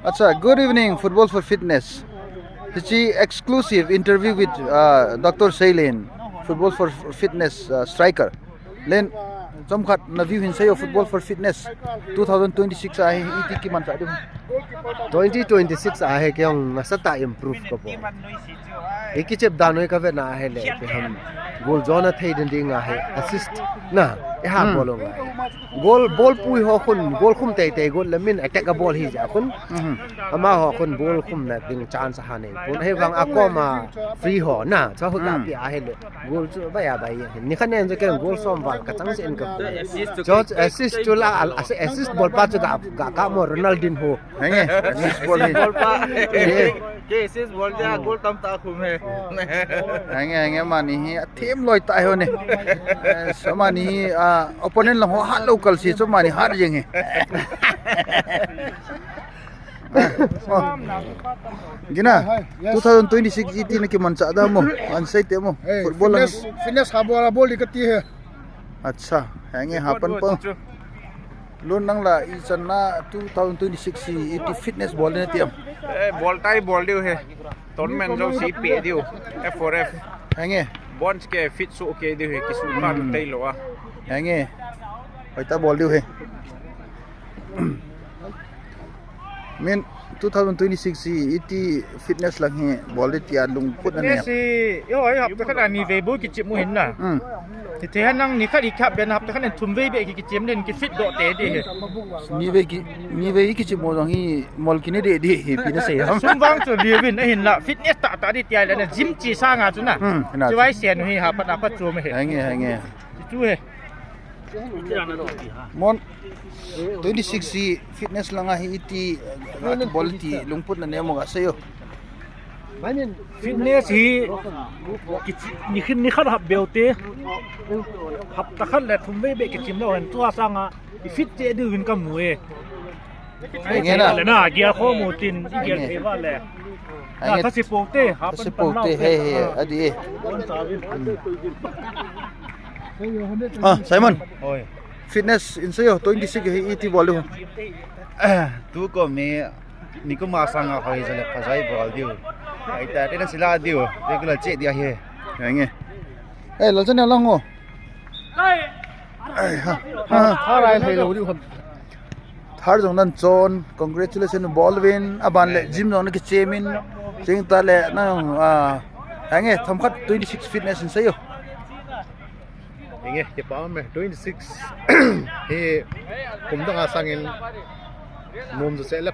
Acha, good evening, Football for Fitness. This is exclusive interview with Dr. Shailin, Football for Fitness striker. Len, somkhat na view hin sayo Football for Fitness 2026 ahe iti ki man sa dim. 2026 आहे कि हम सत्ता इम्प्रूव को पो एक चेप दानोय का वे ना है ले कि हम गोल जोन थे दिन आहे असिस्ट ना यहां बोलोंगा गोल बॉल पुई हो खुन गोल खुम ते ते गोल लमिन अटैक का बॉल ही जा खुन अमा हो खुन बॉल खुम ना दिन चांस हाने खुन हे वांग अको मा फ्री हो ना छ हो का पि आहे ले गोल चु बया बाई नि खने जो के गोल सोम वाल का चंग से इनका जो असिस्ट चुला असिस्ट बॉल पा चुका का मो रोनाल्डिनहो Henge, assist ball hi. के असिस्ट बॉल जा गोल तम ता खुम है Henge mani hi team loi tai ho ne. Samani opponent lang ho hat local si so mani hat jeng he. Gina 2026 iti na ki man sa da mo. An sai te mo. Football lang. Fitness habora bol dikati hai. Acha, henge hapan pa. Lon nang la isan na 2026 si iti fitness ball na tiam. Ball tie ball दियो है तोन में जो सी पे दियो F4F Henge, bones के fit so के दियो है किसु का तई लो आ henge. Paita ball diu he. Men 2026 si iti fitness lang he ball ti alung put na ne. สิโอ้ยครับแต่ขนาดนี้เวบุกิจิมเห็นน่ะที่แท้นั่งนี่คัดอีกครับเป็นครับแต่ขนาดทุมเวเบกิจิมเล่นกิฟิตโดเตดิ Ni ve ki chi mo jang hi mol ki ne de de he pi na se ham. ซุ่มวางจุดเรียวินเห็นละฟิตเนสตาดิตยายแล้วเนี่ยจิมจีซ่างาจุน่ะจะไว้เสียนเฮครับปะปัจจุไม่เห็น Henge. จุเฮ Mon 26 si fitness lang hi iti ball ti lungput na ne mo ga sayo. ฟิตเนสฮีนี่ขึ้นนี่คัดหับเบลเตหับตะคัดแหละทุมเวเบกิจิมแล้วเห็นตัวสร้างอ่ะฟิตเจดื้อกับหมูHenge na. เลยน่ะเกียร์ข้อมูตินเกียร์เทว่าแหละถ้าสิโปเต้ครับ Se pote he adi. Simon. โอ้ย Fitness in sayo 26 hi iti ball ho. तू को मैं निको मासंगा होई जले फसाई बॉल दियो आई ता तेन सिला दियो रेगुलर चे दिया है Henge. Eh, lo chen lang ho.ถ้าไรเลยเราดิครับ Third jong nan chon congratulations ball win aban le gym jong na ki chemin sing ta le na hange thamkhat 26 fitness in sayo इंगे ये पाम में 26 हे कुम तो आसंगिन मुम जो से ले